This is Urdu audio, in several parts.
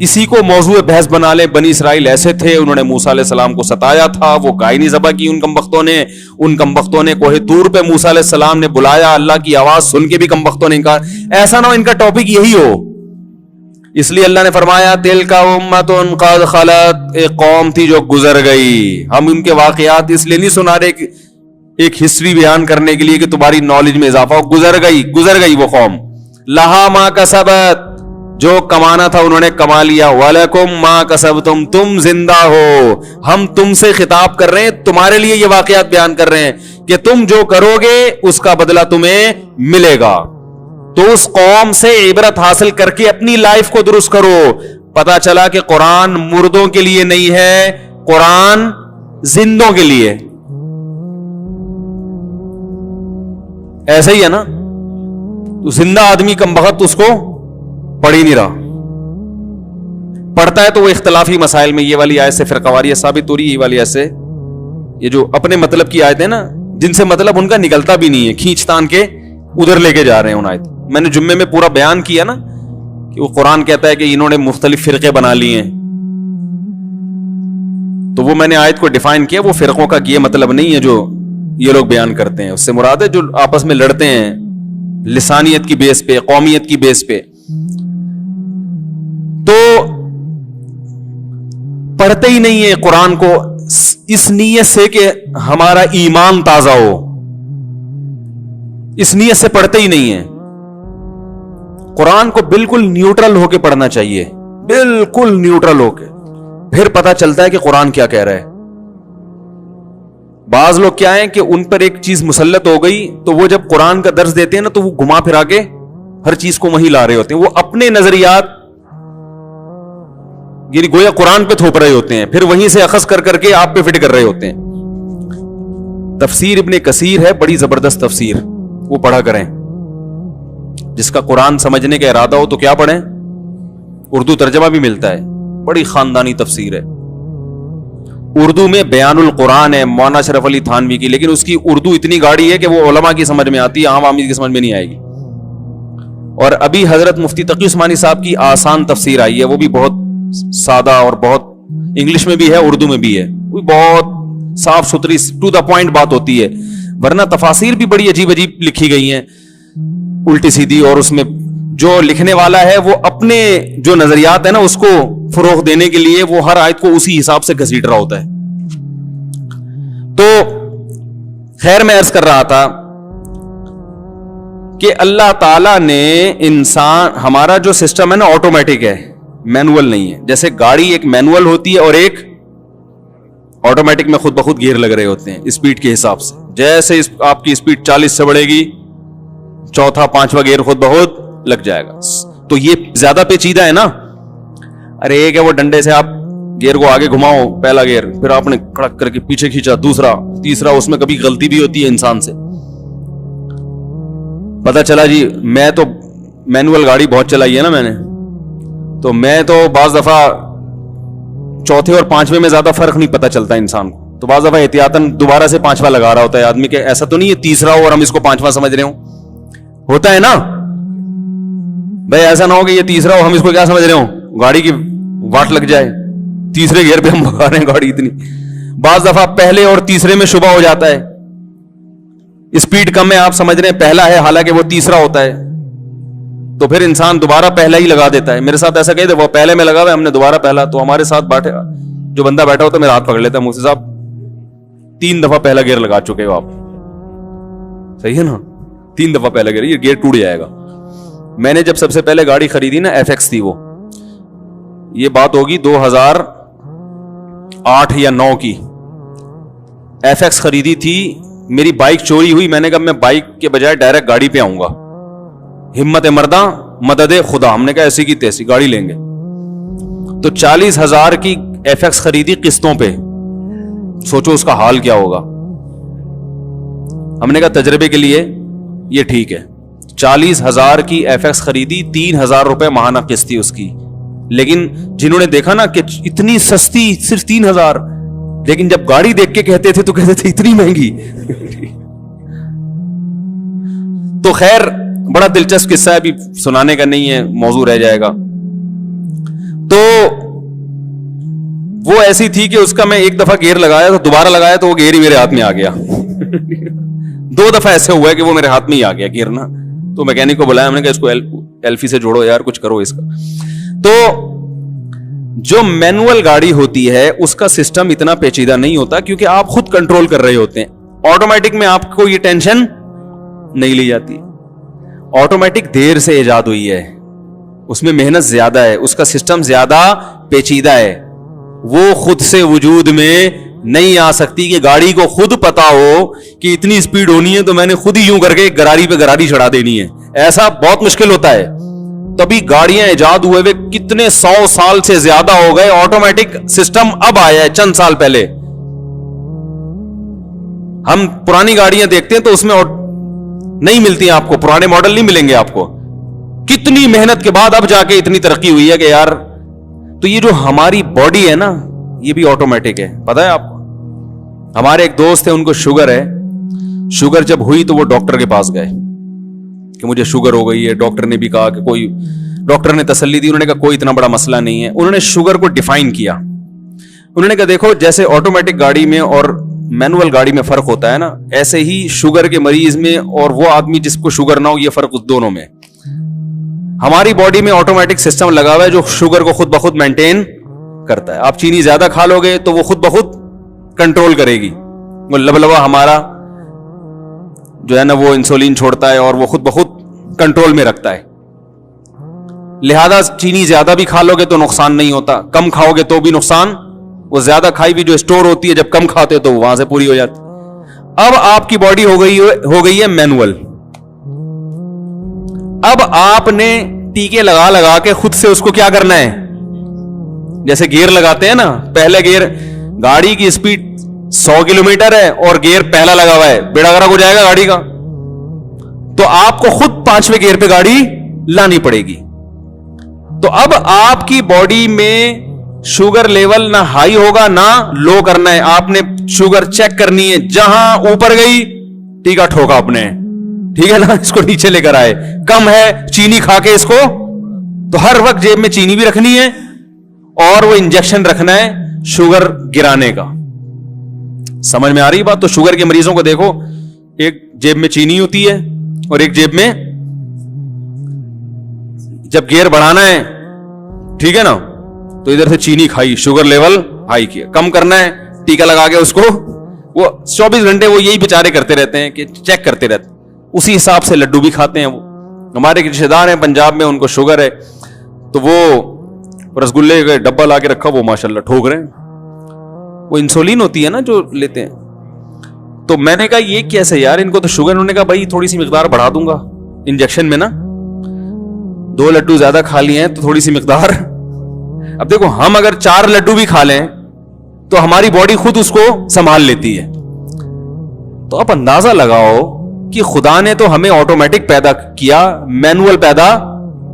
اسی کو موضوع بحث بنا لے. بنی اسرائیل ایسے تھے, انہوں نے موسیٰ علیہ السلام کو ستایا تھا, وہ گائے نہیں ذبح کی ان کمبختوں نے کوہ طور پہ موسیٰ علیہ السلام نے بلایا, اللہ کی آواز سن کے بھی کمبختوں نے انکار. ایسا نہ ہو ان کا ٹاپک یہی ہو. اس لیے اللہ نے فرمایا تلک امۃ قد خلت, ایک قوم تھی جو گزر گئی. ہم ان کے واقعات اس لیے نہیں سنا رہے ایک ہسٹری بیان کرنے کے لیے کہ تمہاری نالج میں اضافہ ہو. گزر گئی وہ قوم. لہا ما کسبت, جو کمانا تھا انہوں نے کما لیا. وَلَكُمْ مَا كَسَبْتُمْ, تم زندہ ہو. ہم تم سے خطاب کر رہے ہیں, تمہارے لیے یہ واقعات بیان کر رہے ہیں کہ تم جو کرو گے اس کا بدلہ تمہیں ملے گا. تو اس قوم سے عبرت حاصل کر کے اپنی لائف کو درست کرو. پتا چلا کہ قرآن مردوں کے لیے نہیں ہے, قرآن زندوں کے لیے. ایسا ہی ہے نا, تو زندہ آدمی کم بخت اس کو پڑھ ہی نہیں رہا, پڑھتا ہے تو وہ اختلافی مسائل میں یہ والی آیت سے فرقہ واریت ثابت ہو رہی ہے, یہ والی آیت سے. یہ جو اپنے مطلب کی آیتیں نا, جن سے مطلب ان کا نکلتا بھی نہیں ہے, کھینچ تان کے ادھر لے کے جا رہے ہیں ان آیت. میں نے جمعے میں پورا بیان کیا نا کہ وہ قرآن کہتا ہے کہ انہوں نے مختلف فرقے بنا لیے ہیں, تو وہ میں نے آیت کو ڈیفائن کیا. وہ فرقوں کا یہ مطلب نہیں ہے جو یہ لوگ بیان کرتے ہیں. اس سے مراد ہے جو آپس میں لڑتے ہیں لسانیت کی بیس پہ, قومیت کی بیس پہ. تو پڑھتے ہی نہیں ہے قرآن کو اس نیت سے کہ ہمارا ایمان تازہ ہو, اس نیت سے پڑھتے ہی نہیں ہے. قرآن کو بالکل نیوٹرل ہو کے پڑھنا چاہیے, بالکل نیوٹرل ہو کے, پھر پتا چلتا ہے کہ قرآن کیا کہہ رہا ہے. بعض لوگ کیا ہیں کہ ان پر ایک چیز مسلط ہو گئی تو وہ جب قرآن کا درس دیتے ہیں نا تو وہ گھما پھرا کے ہر چیز کو وہیں لا رہے ہوتے ہیں. وہ اپنے نظریات یعنی گویا قرآن پہ تھوپ رہے ہوتے ہیں, پھر وہیں سے اخذ کر کے آپ پہ فٹ کر رہے ہوتے ہیں. تفسیر ابن کثیر ہے, بڑی زبردست تفسیر, وہ پڑھا کریں. جس کا قرآن سمجھنے کا ارادہ ہو تو کیا پڑھیں, اردو ترجمہ بھی ملتا ہے, بڑی خاندانی تفسیر ہے. اردو میں بیان القرآن ہے مولانا اشرف علی تھانوی کی, لیکن اس کی اردو اتنی گاڑی ہے کہ وہ علماء کی سمجھ میں آتی ہے, عام آدمی کی سمجھ میں نہیں آئے گی. اور ابھی حضرت مفتی تقی عثمانی صاحب کی آسان تفسیر آئی ہے, وہ بھی بہت سادہ اور بہت انگلش میں بھی ہے, اردو میں بھی ہے, وہ بہت صاف ستھری ٹو دا پوائنٹ بات ہوتی ہے. ورنہ تفاسیر بھی بڑی عجیب عجیب لکھی گئی ہیں, الٹی سیدھی, اور اس میں جو لکھنے والا ہے وہ اپنے جو نظریات ہیں نا اس کو فروغ دینے کے لیے وہ ہر آیت کو اسی حساب سے گھسیٹ رہا ہوتا ہے. تو خیر میں عرض کر رہا تھا کہ اللہ تعالی نے انسان, ہمارا جو سسٹم ہے نا آٹومیٹک ہے, مینول نہیں ہے. جیسے گاڑی ایک مینول ہوتی ہے اور ایک آٹومیٹک میں خود بخود گیئر لگ رہے ہوتے ہیں اسپیڈ کے حساب سے. جیسے آپ کی اسپیڈ 40 سے بڑھے گی, چوتھا پانچواں گیئر خود بخود لگ جائے گا. تو یہ زیادہ پیچیدہ ہے نا. ارے ایک ہے وہ ڈنڈے سے آپ گیئر کو آگے گھماؤ, پہلا گیئر, پھر آپ نے کڑک کر کے پیچھے کھینچا دوسرا, تیسرا, اس میں کبھی غلطی بھی ہوتی ہے انسان سے. پتا چلا جی میں تو مینول گاڑی بہت چلائی ہے نا میں نے, تو میں تو بعض دفعہ چوتھے اور پانچویں میں زیادہ فرق نہیں پتا چلتا انسان کو. تو بعض دفعہ احتیاطاً دوبارہ سے پانچواں لگا رہا ہوتا ہے آدمی, کہ ایسا تو نہیں ہے تیسرا ہو اور ہم اس کو پانچواں سمجھ رہے ہوں. ہوتا ہے نا بھائی, ایسا نہ ہو کہ یہ تیسرا ہو ہم اس کو کیا سمجھ رہے ہوں, گاڑی کی واٹ لگ جائے, تیسرے گیئر پہ ہم بھگا رہے ہیں گاڑی اتنی. بعض دفعہ پہلے اور تیسرے میں شبہ ہو جاتا ہے, اسپیڈ کم ہے آپ سمجھ رہے ہیں پہلا ہے, حالانکہ وہ تیسرا ہوتا ہے. تو پھر انسان دوبارہ پہلا ہی لگا دیتا ہے. میرے ساتھ ایسا کہتے وہ پہلے میں لگا ہوا ہے, ہم نے دوبارہ پہلا. تو ہمارے ساتھ بیٹھے جو بندہ بیٹھا ہوتا ہے میرا ہاتھ پکڑ لیتا ہے, مجھ سے صاحب 3 دفعہ پہلا گیئر لگا چکے ہو آپ. صحیح ہے نا, 3 دفعہ پہلا گیئر, یہ گیئر ٹوٹ جائے گا. میں نے جب سب سے پہلے گاڑی خریدی نا, FX تھی وہ, یہ بات ہوگی 2008 یا 9 کی. FX خریدی تھی, میری بائک چوری ہوئی, میں نے کہا میں بائک کے بجائے ڈائریکٹ گاڑی پہ آؤں گا, ہمت مرداں مدد خدا. ہم نے کہا ایسی کی تیسی گاڑی لیں گے. تو 40,000 کی FX خریدی قسطوں پہ, سوچو اس کا حال کیا ہوگا. ہم نے کہا تجربے کے لیے یہ ٹھیک ہے. 40,000 کی FX خریدی, 3,000 روپے ماہانہ قسط تھی اس کی. لیکن جنہوں نے دیکھا نا کہ اتنی سستی صرف 3,000, لیکن جب گاڑی دیکھ کے کہتے تھے تو کہتے تھے اتنی مہنگی. تو خیر بڑا دلچسپ قصہ ہے, ابھی سنانے کا نہیں ہے, موضوع رہ جائے گا. تو وہ ایسی تھی کہ اس کا میں ایک دفعہ گیئر لگایا تو دوبارہ لگایا تو وہ گیئر ہی میرے ہاتھ میں آ گیا. 2 دفعہ ایسے ہوا ہے کہ وہ میرے ہاتھ میں ہی آ گیا گیئر نا. تو میکینک کو بلایا, ہم نے کہا اس کو ایلفی سے جوڑو یار, کچھ کرو اس کا. تو جو مینوئل گاڑی ہوتی ہے اس کا سسٹم اتنا پیچیدہ نہیں ہوتا, کیونکہ آپ خود کنٹرول کر رہے ہوتے ہیں. آٹومیٹک میں آپ کو یہ ٹینشن نہیں لی جاتی. آٹومیٹک دیر سے ایجاد ہوئی ہے, اس میں محنت زیادہ ہے, اس کا سسٹم زیادہ پیچیدہ ہے, وہ خود سے وجود میں نہیں آ سکتی کہ گاڑی کو خود پتا ہو کہ اتنی سپیڈ ہونی ہے تو میں نے خود ہی یوں کر کے گراری پہ گراری چڑھا دینی ہے. ایسا بہت مشکل ہوتا ہے. تبھی گاڑیاں ایجاد ہوئے ہوئے کتنے 100 سال سے زیادہ ہو گئے. آٹومیٹک سسٹم اب آیا ہے چند سال پہلے. ہم پرانی گاڑیاں دیکھتے ہیں تو اس میں نہیں ملتی آپ کو, پرانے ماڈل نہیں ملیں گے آپ کو. کتنی محنت کے بعد اب جا کے اتنی ترقی ہوئی ہے کہ یار. تو یہ جو ہماری باڈی ہے نا, یہ بھی آٹومیٹک ہے. پتا ہے آپ کو, ہمارے ایک دوست ہیں, ان کو شوگر ہے. شوگر جب ہوئی تو وہ ڈاکٹر کے پاس گئے کہ مجھے شوگر ہو گئی ہے. ڈاکٹر نے بھی کہا کہ کوئی, ڈاکٹر نے تسلی دی, انہوں نے کہا کوئی اتنا بڑا مسئلہ نہیں ہے. انہوں نے شوگر کو ڈیفائن کیا. انہوں نے کہا دیکھو جیسے آٹومیٹک گاڑی میں اور مینوئل گاڑی میں فرق ہوتا ہے نا, ایسے ہی شوگر کے مریض میں اور وہ آدمی جس کو شوگر نہ ہو, یہ فرق اس دونوں میں. ہماری باڈی میں آٹومیٹک سسٹم لگا ہوا ہے جو شوگر کو خود بخود مینٹین کرتا ہے. آپ چینی زیادہ کھا لو گے تو وہ خود بخود کنٹرول کرے گی. وہ لبلبا ہمارا جو ہے نا وہ انسولین چھوڑتا ہے اور وہ خود بخود کنٹرول میں رکھتا ہے. لہذا چینی زیادہ بھی کھا لو گے تو نقصان نہیں ہوتا, کم کھاؤ گے تو بھی نقصان. وہ زیادہ کھائی بھی جو اسٹور ہوتی ہے جب کم کھاتے تو وہاں سے پوری ہو جاتی. اب آپ کی باڈی ہو گئی ہے مینوئل. اب آپ نے ٹیکے لگا لگا کے خود سے اس کو کیا کرنا ہے, جیسے گیئر لگاتے ہیں نا, پہلے گیئر, گاڑی کی اسپیڈ 100 کلومیٹر ہے اور گیئر پہلا لگا ہوا ہے, بیڑا گرک ہو جائے گا گاڑی کا. تو آپ کو خود 5ویں گیئر پہ گاڑی لانی پڑے گی. تو اب آپ کی باڈی میں شوگر لیول نہ ہائی ہوگا نہ لو کرنا ہے. آپ نے شوگر چیک کرنی ہے, جہاں اوپر گئی ٹیکا ٹھوکا اپنے, ٹھیک ہے نا, اس کو نیچے لے کر آئے. کم ہے چینی کھا کے اس کو, تو ہر وقت جیب میں چینی بھی رکھنی ہے اور وہ انجیکشن رکھنا ہے شوگر گرانے کا. سمجھ میں آ رہی بات؟ تو شوگر کے مریضوں کو دیکھو, ایک جیب میں چینی ہوتی ہے اور ایک جیب میں, جب گیئر بڑھانا ہے ٹھیک ہے نا, تو ادھر سے چینی کھائی, شوگر لیول ہائی کیا. کم کرنا ہے ٹیکا لگا کے اس کو, وہ 24 گھنٹے وہ یہی بیچارے کرتے رہتے ہیں کہ چیک کرتے رہتے ہیں. اسی حساب سے لڈو بھی کھاتے ہیں. وہ ہمارے رشتے دار ہیں پنجاب میں, ان کو شوگر ہے تو وہ رسگلے کا ڈبہ لا کے رکھا, وہ ماشاءاللہ ٹھوک رہے ہیں. وہ انسولین ہوتی ہے نا جو لیتے ہیں. تو میں نے کہا یہ کیسے یار, ان کو تو شوگر. انہوں نے کہا بھائی تھوڑی سی مقدار بڑھا دوں گا انجیکشن میں نا, 2 لڈو زیادہ کھا لیے ہیں تو تھوڑی سی مقدار. اب دیکھو ہم اگر 4 لڈو بھی کھا لیں تو ہماری باڈی خود اس کو سنبھال لیتی ہے. تو آپ اندازہ لگاؤ کہ خدا نے تو ہمیں آٹومیٹک پیدا کیا, مینوئل پیدا,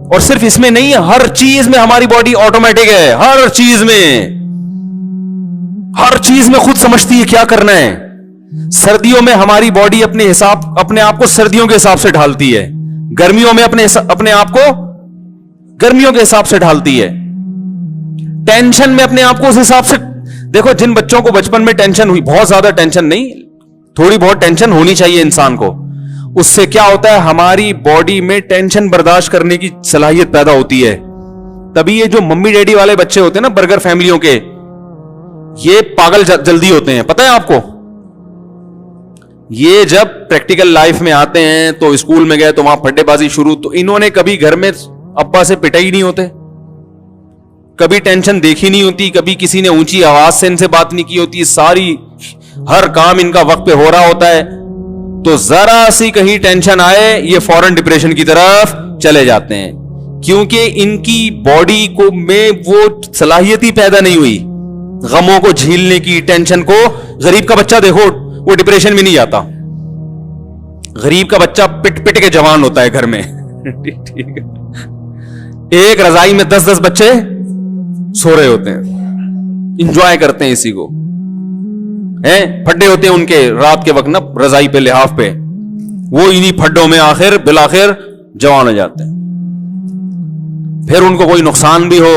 اور صرف اس میں نہیں ہے, ہر چیز میں ہماری باڈی آٹومیٹک ہے. ہر چیز میں خود سمجھتی ہے کیا کرنا ہے. سردیوں میں ہماری باڈی اپنے آپ کو سردیوں کے حساب سے ڈھالتی ہے, گرمیوں میں اپنے آپ کو گرمیوں کے حساب سے ڈھالتی ہے. ٹینشن میں اپنے آپ کو اس حساب سے. دیکھو جن بچوں کو بچپن میں ٹینشن ہوئی, بہت زیادہ ٹینشن نہیں, تھوڑی بہت ٹینشن ہونی چاہیے انسان کو. اس سے کیا ہوتا ہے, ہماری باڈی میں ٹینشن برداشت کرنے کی صلاحیت پیدا ہوتی ہے. تبھی یہ جو ممی ڈیڈی والے بچے ہوتے ہیں نا, برگر فیملیوں کے, یہ پاگل جلدی ہوتے ہیں. پتہ ہے آپ کو, یہ جب پریکٹیکل لائف میں آتے ہیں تو اسکول میں گئے تو وہاں پھڈے بازی شروع, تو انہوں نے کبھی گھر میں ابا سے پٹے ہی نہیں ہوتے, کبھی ٹینشن دیکھی نہیں ہوتی, کبھی کسی نے اونچی آواز سے ان سے بات نہیں کی ہوتی. ساری ہر کام ان کا وقت پہ ہو رہا ہوتا ہے. تو ذرا سی کہیں ٹینشن آئے یہ فوراً ڈپریشن کی طرف چلے جاتے ہیں, کیونکہ ان کی باڈی کو میں وہ صلاحیت ہی پیدا نہیں ہوئی غموں کو جھیلنے کی, ٹینشن کو. غریب کا بچہ دیکھو وہ ڈپریشن میں نہیں جاتا. غریب کا بچہ پٹ پٹ کے جوان ہوتا ہے گھر میں. ٹھیک ہے, ایک رضائی میں 10-10 بچے سو رہے ہوتے ہیں, انجوائے کرتے ہیں اسی کو. پھڈے ہوتے ہیں ان کے رات کے وقت نا رضائی پہ, لحاف پہ, وہ انہی پھڈوں میں بالآخر جوان ہو جاتے ہیں. پھر ان کو کوئی نقصان بھی ہو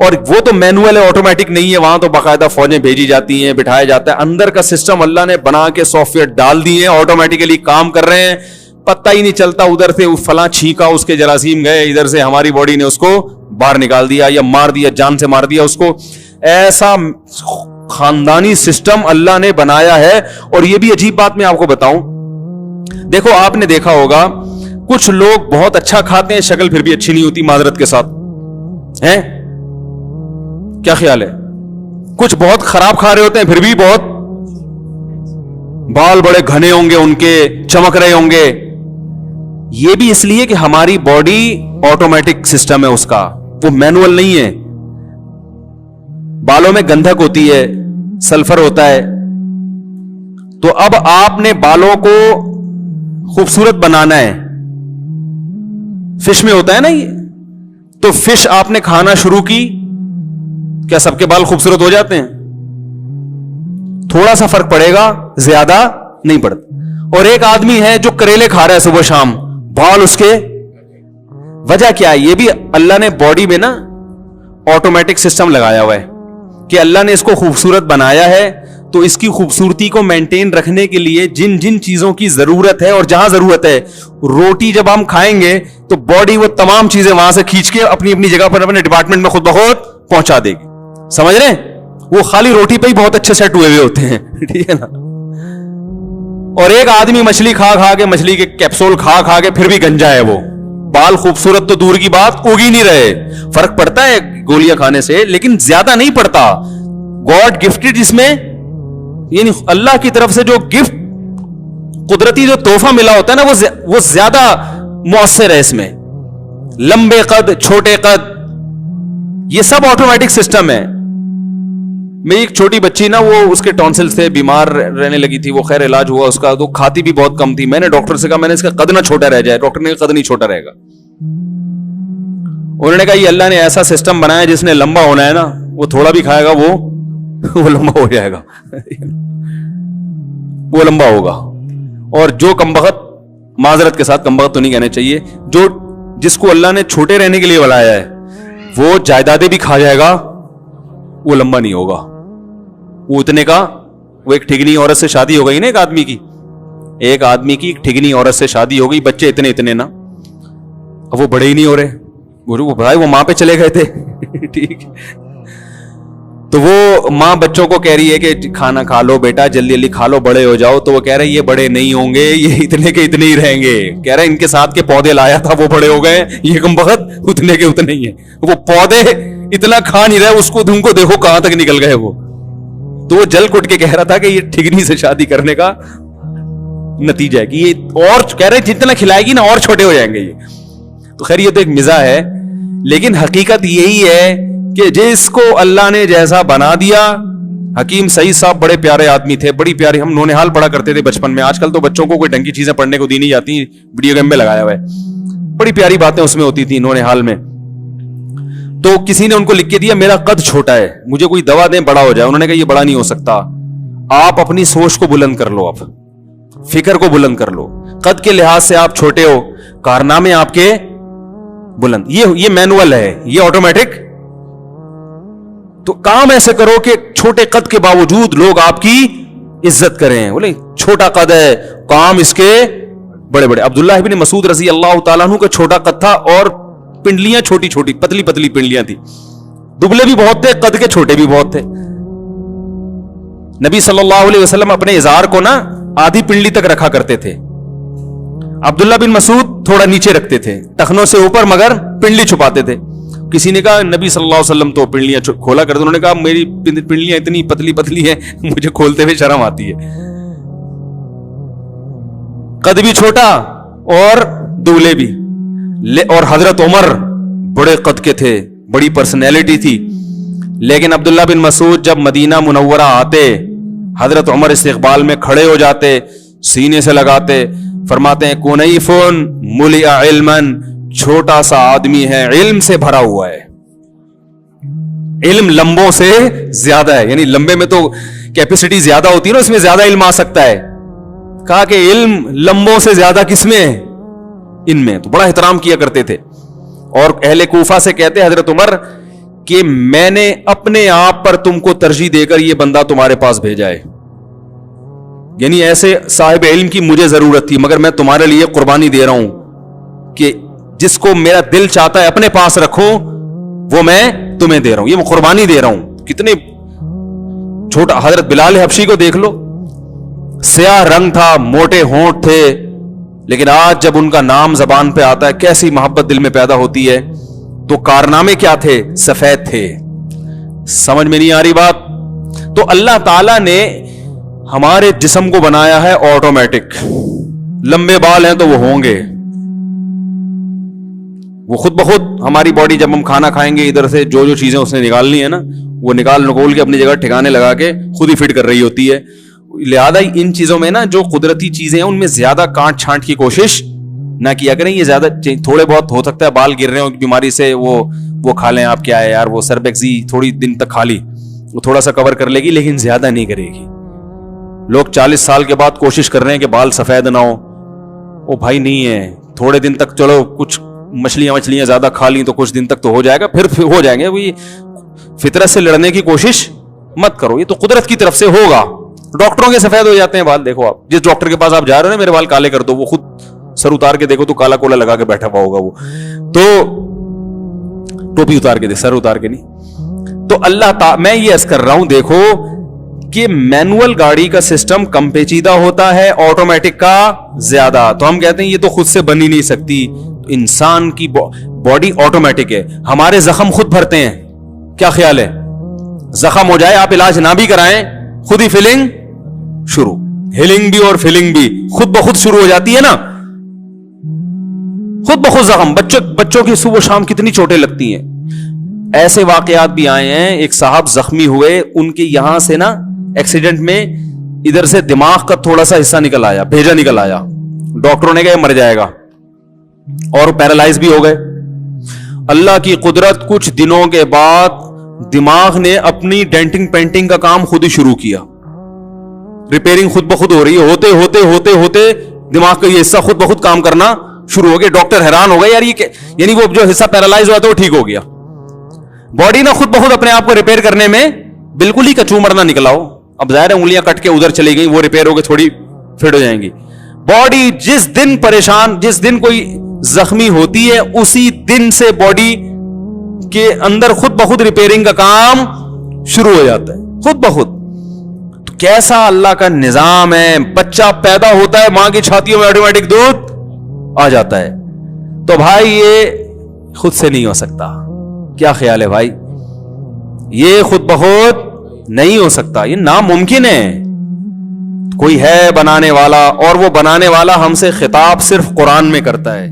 اور وہ تو مینوئل ہے, آٹومیٹک نہیں ہے, وہاں تو باقاعدہ فوجیں بھیجی جاتی ہیں, بٹھایا جاتا ہے. اندر کا سسٹم اللہ نے بنا کے سافٹ ویئر ڈال دیے ہیں, آٹومیٹکلی کام کر رہے ہیں, پتہ ہی نہیں چلتا. ادھر سے فلاں چھینکا, اس کے جراثیم گئے, ادھر سے ہماری باڈی نے اس کو باہر نکال دیا یا مار دیا, جان سے مار دیا اس کو. ایسا خاندانی سسٹم اللہ نے بنایا ہے. اور یہ بھی عجیب بات میں آپ کو بتاؤں, دیکھو آپ نے دیکھا ہوگا کچھ لوگ بہت اچھا کھاتے ہیں, شکل پھر بھی اچھی نہیں ہوتی, معذرت کے ساتھ ہیں, کیا خیال ہے؟ کچھ بہت خراب کھا رہے ہوتے ہیں, پھر بھی بہت بال بڑے گھنے ہوں گے, ان کے چمک رہے ہوں گے. یہ بھی اس لیے کہ ہماری باڈی آٹومیٹک سسٹم ہے اس کا, وہ مینوئل نہیں ہے. بالوں میں گندھک ہوتی ہے, سلفر ہوتا ہے, تو اب آپ نے بالوں کو خوبصورت بنانا ہے. فش میں ہوتا ہے نا یہ, تو فش آپ نے کھانا شروع کی, کیا سب کے بال خوبصورت ہو جاتے ہیں؟ تھوڑا سا فرق پڑے گا, زیادہ نہیں پڑتا. اور ایک آدمی ہے جو کریلے کھا رہا ہے صبح شام, بال اس کے, وجہ کیا ہے؟ یہ بھی اللہ نے باڈی میں نا آٹومیٹک سسٹم لگایا ہوا ہے کہ اللہ نے اس کو خوبصورت بنایا ہے, تو اس کی خوبصورتی کو مینٹین رکھنے کے لیے جن جن چیزوں کی ضرورت ہے, اور جہاں ضرورت ہے, روٹی جب ہم کھائیں گے تو باڈی وہ تمام چیزیں وہاں سے کھینچ کے اپنی اپنی جگہ پر اپنے ڈپارٹمنٹ میں خود بخود پہنچا دے گی. سمجھ رہے ہیں؟ وہ خالی روٹی پہ ہی بہت اچھے سیٹ ہوئے ہوتے ہیں, ٹھیک ہے نا. اور ایک آدمی مچھلی کھا کھا کے, مچھلی کے کیپسول کھا کھا کے پھر بھی گنجا ہے, وہ بال خوبصورت تو دور کی بات, اگ ہی نہیں رہے. فرق پڑتا ہے گولیاں کھانے سے, لیکن زیادہ نہیں پڑتا. گاڈ گفٹڈ اس میں, یعنی اللہ کی طرف سے جو گفٹ, قدرتی جو تحفہ ملا ہوتا ہے نا, وہ زیادہ مؤثر ہے اس میں. لمبے قد, چھوٹے قد, یہ سب آٹومیٹک سسٹم ہے. میری ایک چھوٹی بچی نا, وہ اس کے ٹونسلز تھے, بیمار رہنے لگی تھی, وہ خیر علاج ہوا اس کا, تو کھاتی بھی بہت کم تھی. میں نے ڈاکٹر سے کہا, میں نے اس کا قد نہ چھوٹا رہ جائے. ڈاکٹر نے کہا قد نہیں چھوٹا رہے گا. انہوں نے کہا یہ اللہ نے ایسا سسٹم بنایا جس نے لمبا ہونا ہے نا, وہ تھوڑا بھی کھائے گا وہ لمبا ہو جائے گا, وہ لمبا ہوگا. اور جو کمبخت, معذرت کے ساتھ کمبخت تو نہیں کہنے چاہیے, جو جس کو اللہ نے چھوٹے رہنے کے لیے بنایا ہے, وہ جائیدادیں بھی کھا جائے گا, وہ لمبا نہیں ہوگا. وہ اتنے کا, وہ ایک ٹھگنی عورت سے شادی ہو گئی نا, ایک آدمی کی ایک ٹھگنی عورت سے شادی ہو گئی, بچے اتنے نا, اب وہ بڑے ہی نہیں ہو رہے. وہ ماں پہ چلے گئے تھے, ٹھیک. تو وہ ماں بچوں کو کہہ رہی ہے کہ کھانا کھا لو بیٹا, جلدی جلدی کھا لو, بڑے ہو جاؤ. تو وہ کہہ رہے یہ بڑے نہیں ہوں گے, یہ اتنے کے اتنے ہی رہیں گے. کہہ رہے ان کے ساتھ کے پودے لایا تھا, وہ بڑے ہو گئے, یہ کمبخت اتنے کے اتنے ہی ہیں. وہ پودے اتنا کھا نہیں رہے, اس کو تم کو دیکھو کہاں تک نکل گئے وہ. تو وہ جل کٹ کے کہہ رہا تھا کہ یہ ٹھگنی سے شادی کرنے کا نتیجہ ہے کہ یہ, اور کہہ رہے جتنا کھلائے گی نا اور چھوٹے ہو جائیں گے یہ. تو خیر یہ تو ایک مزاح ہے, لیکن حقیقت یہی ہے کہ جس کو اللہ نے جیسا بنا دیا. حکیم سعید صاحب بڑے پیارے آدمی تھے, بڑی پیاری, ہم نونہال پڑھا کرتے تھے بچپن میں. آج کل تو بچوں کو کوئی ڈھنگ کی چیزیں پڑھنے کو دی نہیں جاتی, ویڈیو گیم میں لگایا ہوا ہے. بڑی پیاری باتیں اس میں ہوتی تھی نونہال میں. تو کسی نے ان کو لکھ کے دیا میرا قد چھوٹا ہے, مجھے کوئی دوا دیں بڑا ہو جائے. انہوں نے کہا یہ بڑا نہیں ہو سکتا, آپ اپنی سوچ کو بلند کر لو, آپ فکر کو بلند کر لو. قد کے لحاظ سے آپ چھوٹے ہو, کارنامے آپ کے بلند. یہ مینوئل ہے, یہ آٹومیٹک. تو کام ایسے کرو کہ چھوٹے قد کے باوجود لوگ آپ کی عزت کریں. بولے چھوٹا قد ہے, کام اس کے بڑے بڑے. عبداللہ ابن مسعود رضی اللہ تعالیٰ عنہ کا چھوٹا قد تھا, اور پنڈلیاں چھوٹی چھوٹی پتلی پتلی پنڈلیاں تھی. دبلے بھی بہت تھے, قد کے چھوٹے بھی بہت تھے. نبی صلی اللہ علیہ وسلم اپنے ازار کو نا آدھی پنڈلی تک رکھا کرتے تھے. عبداللہ بن مسعود تھوڑا نیچے رکھتے تھے, ٹخنوں سے اوپر, مگر پنڈلی چھپاتے تھے. کسی نے کہا نبی صلی اللہ علیہ وسلم تو پنڈلیاں کھولا کرتے. انہوں نے کہا میری پنڈلیاں اتنی پتلی پتلی ہیں, مجھے کھولتے ہوئے شرم آتی ہے. قد بھی چھوٹا اور دولے بھی. اور حضرت عمر بڑے قد کے تھے, بڑی پرسنالٹی تھی. لیکن عبداللہ بن مسعود جب مدینہ منورہ آتے, حضرت عمر استقبال میں کھڑے ہو جاتے, سینے سے لگاتے, فرماتے ہیں کنیفن ملئ علما, چھوٹا سا آدمی ہے, علم سے بھرا ہوا ہے. علم لمبوں سے زیادہ ہے, یعنی لمبے میں تو کیپیسٹی زیادہ ہوتی ہے نا, اس میں زیادہ علم آ سکتا ہے. کہا کہ علم لمبوں سے زیادہ کس میں ہے, ان میں. تو بڑا احترام کیا کرتے تھے. اور اہل کوفہ سے کہتے حضرت عمر کہ میں نے اپنے آپ پر تم کو ترجیح دے کر یہ بندہ تمہارے پاس بھیجا ہے. یعنی ایسے صاحب علم کی مجھے ضرورت تھی مگر میں تمہارے لیے قربانی دے رہا ہوں کہ جس کو میرا دل چاہتا ہے اپنے پاس رکھو وہ میں تمہیں دے رہا ہوں, یہ میں قربانی دے رہا ہوں. کتنے چھوٹا حضرت بلال حبشی کو دیکھ لو, سیاہ رنگ تھا, موٹے ہونٹ تھے, لیکن آج جب ان کا نام زبان پہ آتا ہے کیسی محبت دل میں پیدا ہوتی ہے. تو کارنامے کیا تھے؟ سفید تھے. سمجھ میں نہیں آ رہی بات؟ تو اللہ تعالیٰ نے ہمارے جسم کو بنایا ہے آٹومیٹک. لمبے بال ہیں تو وہ ہوں گے, وہ خود بخود ہماری باڈی جب ہم کھانا کھائیں گے ادھر سے جو جو چیزیں اس نے نکالنی ہے نا وہ نکول کے اپنی جگہ ٹھکانے لگا کے خود ہی فٹ کر رہی ہوتی ہے. لہذا ان چیزوں میں نا جو قدرتی چیزیں ہیں ان میں زیادہ کاٹ چھانٹ کی کوشش نہ کیا کریں. یہ زیادہ تھوڑے بہت ہو سکتا ہے بال گر رہے ہوں بیماری سے, وہ کھا لیں آپ, کیا ہے یار وہ سربیکسی تھوڑی دن تک کھا لی, وہ تھوڑا سا کور کر لے گی لیکن زیادہ نہیں کرے گی. لوگ 40 سال کے بعد کوشش کر رہے ہیں کہ بال سفید نہ ہو, وہ بھائی نہیں ہے, تھوڑے دن تک چلو کچھ مچھلیاں زیادہ کھا لیں تو کچھ دن تک تو ہو جائے گا, پھر ہو جائیں گے. وہی فطرت سے لڑنے کی کوشش مت کرو, یہ تو قدرت کی طرف سے ہوگا. ڈاکٹروں کے سفید ہو جاتے ہیں بال, دیکھو آپ جس ڈاکٹر کے پاس آپ جا رہے ہو نا میرے بال کالے کر دو, وہ خود سر اتار کے دیکھو تو کالا کولا لگا کے بیٹھا ہوا ہوگا, وہ تو ٹوپی اتار کے سر اتار کے نہیں. تو اللہ میں یہ عرض کر رہا ہوں دیکھو کہ مینوئل گاڑی کا سسٹم کم پیچیدہ ہوتا ہے, آٹومیٹک کا زیادہ. تو ہم کہتے ہیں یہ تو خود سے بن ہی نہیں سکتی. انسان کی باڈی آٹومیٹک ہے, ہمارے زخم خود بھرتے ہیں. کیا خیال ہے؟ زخم ہو جائے آپ علاج نہ بھی کرائیں خود ہی فیلنگ شروع, ہیلنگ بھی اور فیلنگ بھی خود بخود شروع ہو جاتی ہے نا, خود بخود زخم. بچوں کی صبح شام کتنی چوٹیں لگتی ہیں. ایسے واقعات بھی آئے ہیں, ایک صاحب زخمی ہوئے, ان کے یہاں سے نا ایکسیڈنٹ میں ادھر سے دماغ کا تھوڑا سا حصہ نکل آیا, بھیجا نکل آیا. ڈاکٹروں نے کہا مر جائے گا, اور پیرالائز بھی ہو گئے. اللہ کی قدرت, کچھ دنوں کے بعد دماغ نے اپنی ڈینٹنگ پینٹنگ کا کام خود ہی شروع کیا. ریپیئرنگ خود بخود ہو رہی ہے, ہوتے ہوتے ہوتے ہوتے دماغ کا یہ حصہ خود بخود کام کرنا شروع ہو گیا. ڈاکٹر حیران ہو گئے یار یہ یعنی وہ جو حصہ پیرالائز ہوا تھا وہ ٹھیک ہو گیا. باڈی نا خود بخود اپنے آپ کو ریپیئر کرنے میں بالکل ہی کچومر نہ نکلا ہو. اب ظاہر ہے انگلیاں کٹ کے ادھر چلی گئی, وہ ریپیئر ہو کے تھوڑی فٹ ہو جائیں گی. باڈی جس دن پریشان, جس دن کوئی زخمی ہوتی ہے اسی دن سے باڈی کے اندر خود بخود ریپیئرنگ کا کام شروع ہو جاتا ہے خود بخود. تو کیسا اللہ کا نظام ہے. بچہ پیدا ہوتا ہے ماں کی چھاتیوں میں آٹومیٹک دودھ آ جاتا ہے. تو بھائی یہ خود سے نہیں ہو سکتا. کیا خیال ہے بھائی؟ یہ خود بخود نہیں ہو سکتا, یہ ناممکن ہے. کوئی ہے بنانے والا, اور وہ بنانے والا ہم سے خطاب صرف قرآن میں کرتا ہے.